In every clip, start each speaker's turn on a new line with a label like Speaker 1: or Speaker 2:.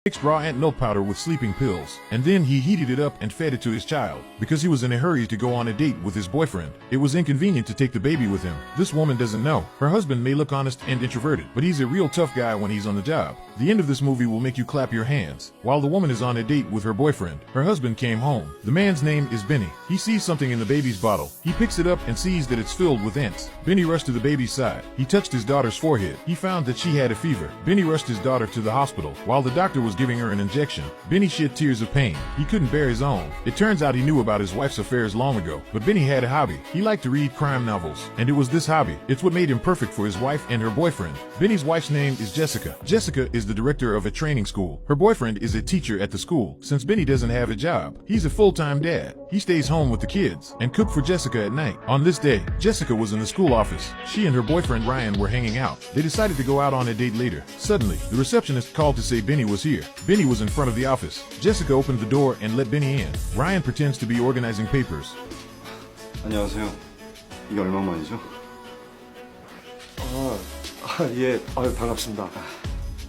Speaker 1: Mixed raw ant milk powder with sleeping pills, and then he heated it up and fed it to his child, because he was in a hurry to go on a date with his boyfriend. It was inconvenient to take the baby with him. This woman doesn't know. Her husband may look honest and introverted, but he's a real tough guy when he's on the job. The end of this movie will make you clap your hands. While the woman is on a date with her boyfriend, her husband came home. The man's name is Benny. He sees something in the baby's bottle. He picks it up and sees that it's filled with ants. Benny rushed to the baby's side. He touched his daughter's forehead. He found that she had a fever. Benny rushed his daughter to the hospital. While the doctor was giving her an injection, Benny shed tears of pain. He couldn't bear his own. It turns out he knew about his wife's affairs long ago, but Benny had a hobby. He liked to read crime novels, and it was this hobby. It's what made him perfect for his wife and her boyfriend. Benny's wife's name is Jessica. Jessica is the director of a training school. Her boyfriend is a teacher at the school. Since Benny doesn't have a job, he's a full-time dad. He stays home with the kids and cook for Jessica at night. On this day, Jessica was in the school office. She and her boyfriend Ryan were hanging out. They decided to go out on a date later. Suddenly, the receptionist called to say Benny was here. Benny was in front of the office. Jessica opened the door and let Benny in. Ryan pretends to be organizing papers.
Speaker 2: 안녕하세요. 이게 얼마만이죠?
Speaker 3: 예, 반갑습니다.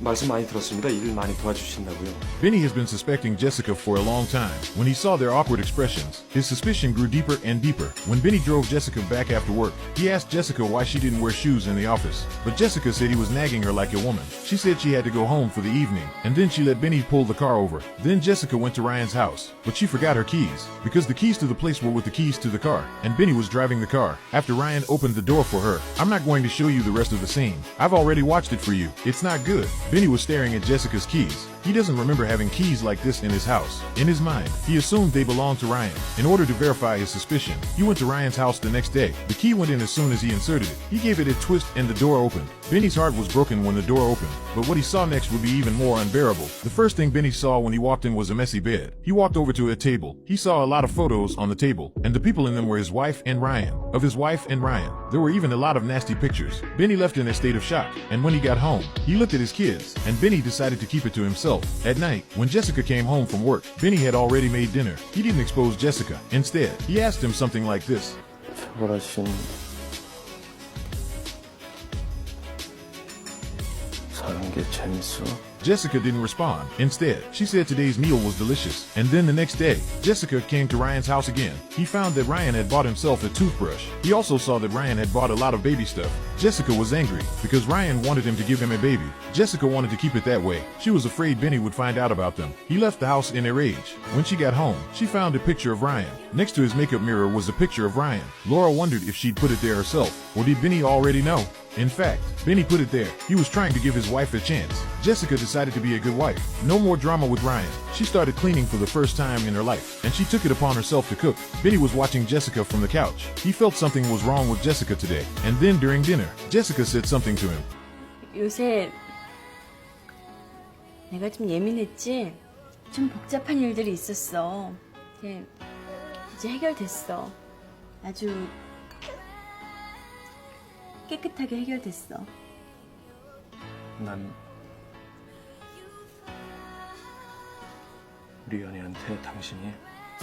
Speaker 3: 말씀 많이 들었습니다. 일 많이 도와주신다고요.
Speaker 1: Benny has been suspecting Jessica for a long time. When he saw their awkward expressions, his suspicion grew deeper and deeper. When Benny drove Jessica back after work, he asked Jessica why she didn't wear shoes in the office. But Jessica said he was nagging her like a woman. She said she had to go home for the evening, and then she let Benny pull the car over. Then Jessica went to Ryan's house, but she forgot her keys, because the keys to the place were with the keys to the car, and Benny was driving the car. After Ryan opened the door for her, I'm not going to show you the rest of the scene. I've already watched it for you. It's not good. Benny was staring at Jessica's keys. He doesn't remember having keys like this in his house. In his mind, he assumed they belonged to Ryan. In order to verify his suspicion, he went to Ryan's house the next day. The key went in as soon as he inserted it. He gave it a twist and the door opened. Benny's heart was broken when the door opened, but what he saw next would be even more unbearable. The first thing Benny saw when he walked in was a messy bed. He walked over to a table. He saw a lot of photos on the table, and the people in them were his wife and Ryan. Of his wife and Ryan, there were even a lot of nasty pictures. Benny left in a state of shock, and when he got home, he looked at his kids, and Benny decided to keep it to himself. At night, when Jessica came home from work, Benny had already made dinner. He didn't expose Jessica. Instead, he asked him something like this.
Speaker 3: 탁월하신 사는 게 재밌어?
Speaker 1: Jessica didn't respond. Instead, she said today's meal was delicious. And then the next day, Jessica came to Ryan's house again. He found that Ryan had bought himself a toothbrush. He also saw that Ryan had bought a lot of baby stuff. Jessica was angry because Ryan wanted him to give him a baby. Jessica wanted to keep it that way. She was afraid Benny would find out about them. He left the house in a rage. When she got home, she found a picture of Ryan. Next to his makeup mirror was a picture of Ryan. Laura wondered if she'd put it there herself, or did Benny already know? In fact, Benny put it there. He was trying to give his wife a chance. Jessica decided to be a good wife. No more drama with Ryan. She started cleaning for the first time in her life, and she took it upon herself to cook. Benny was watching Jessica from the couch. He felt something was wrong with Jessica today. And then during dinner, Jessica said something to him.
Speaker 4: 요새 내가 좀 예민했지? 좀 복잡한 일들이 있었어. 이제 해결됐어. 아주 깨끗하게 해결됐어.
Speaker 3: 난 우리 연애한테 당신이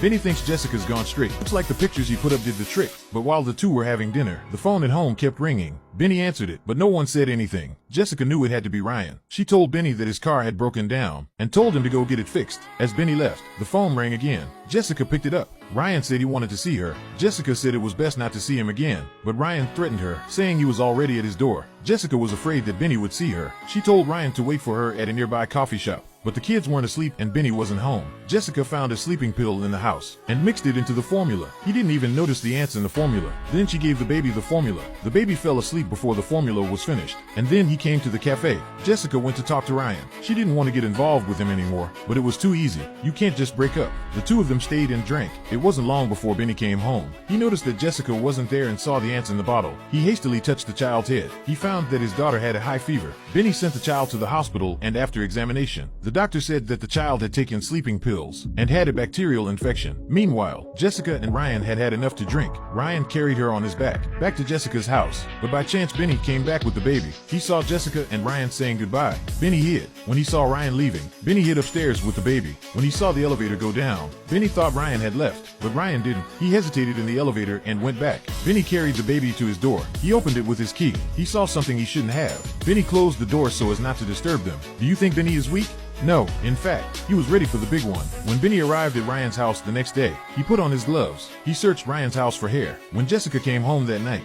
Speaker 1: Benny thinks Jessica's gone straight. Looks like the pictures he put up did the trick. But while the two were having dinner, the phone at home kept ringing. Benny answered it, but no one said anything. Jessica knew it had to be Ryan. She told Benny that his car had broken down and told him to go get it fixed. As Benny left, the phone rang again. Jessica picked it up. Ryan said he wanted to see her. Jessica said it was best not to see him again, but Ryan threatened her, saying he was already at his door. Jessica was afraid that Benny would see her. She told Ryan to wait for her at a nearby coffee shop. But the kids weren't asleep and Benny wasn't home. Jessica found a sleeping pill in the house and mixed it into the formula. He didn't even notice the ants in the formula. Then she gave the baby the formula. The baby fell asleep before the formula was finished. And then he came to the cafe. Jessica went to talk to Ryan. She didn't want to get involved with him anymore, but it was too easy. You can't just break up. The two of them stayed and drank. It wasn't long before Benny came home. He noticed that Jessica wasn't there and saw the ants in the bottle. He hastily touched the child's head. He found that his daughter had a high fever. Benny sent the child to the hospital, and after examination, the doctor said that the child had taken sleeping pills and had a bacterial infection. Meanwhile, Jessica and Ryan had had enough to drink. Ryan carried her on his back to Jessica's house, but by chance Benny came back with the baby. He saw Jessica and Ryan saying goodbye. Benny hid. When he saw Ryan leaving, Benny hid upstairs with the baby. When he saw the elevator go down, Benny thought Ryan had left, but Ryan didn't. He hesitated in the elevator and went back. Benny carried the baby to his door. He opened it with his key. He saw something he shouldn't have. Benny closed the door so as not to disturb them. Do you think Benny is weak? No, in fact, he was ready for the big one. When Benny arrived at Ryan's house the next day, he put on his gloves. He searched Ryan's house for hair. When Jessica came home that night,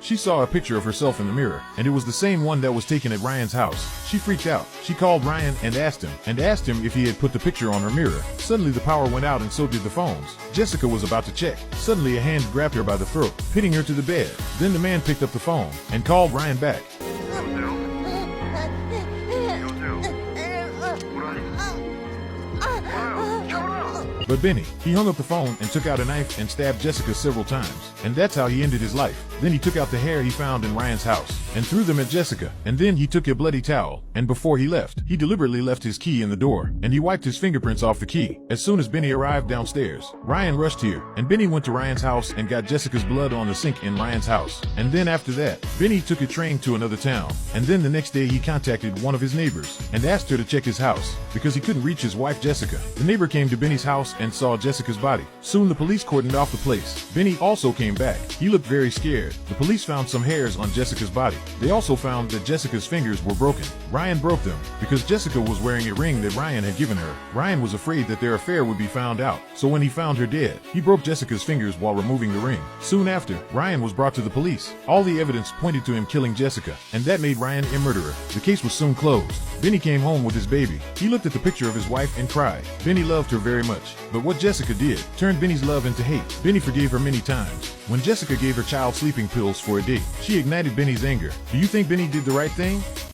Speaker 1: she saw a picture of herself in the mirror, and it was the same one that was taken at Ryan's house. She freaked out. She called Ryan and asked him if he had put the picture on her mirror. Suddenly the power went out and so did the phones. Jessica was about to check. Suddenly a hand grabbed her by the throat, pinning her to the bed. Then the man picked up the phone and called Ryan back. But Benny, he hung up the phone and took out a knife and stabbed Jessica several times. And that's how he ended his life. Then he took out the hair he found in Ryan's house and threw them at Jessica. And then he took a bloody towel. And before he left, he deliberately left his key in the door. And he wiped his fingerprints off the key. As soon as Benny arrived downstairs, Ryan rushed here. And Benny went to Ryan's house and got Jessica's blood on the sink in Ryan's house. And then after that, Benny took a train to another town. And then the next day he contacted one of his neighbors and asked her to check his house because he couldn't reach his wife Jessica. The neighbor came to Benny's house and saw Jessica's body. Soon the police cordoned off the place. Benny also came back. He looked very scared. The police found some hairs on Jessica's body. They also found that Jessica's fingers were broken. Ryan broke them because Jessica was wearing a ring that Ryan had given her. Ryan was afraid that their affair would be found out, so when he found her dead, he broke Jessica's fingers while removing the ring. Soon after, Ryan was brought to the police. All the evidence pointed to him killing Jessica, and that made Ryan a murderer. The case was soon closed. Benny came home with his baby. He looked at the picture of his wife and cried. Benny loved her very much, but what Jessica did turned Benny's love into hate. Benny forgave her many times. When Jessica gave her child sleeping pills for a date, she ignited Benny's anger. Do you think Benny did the right thing?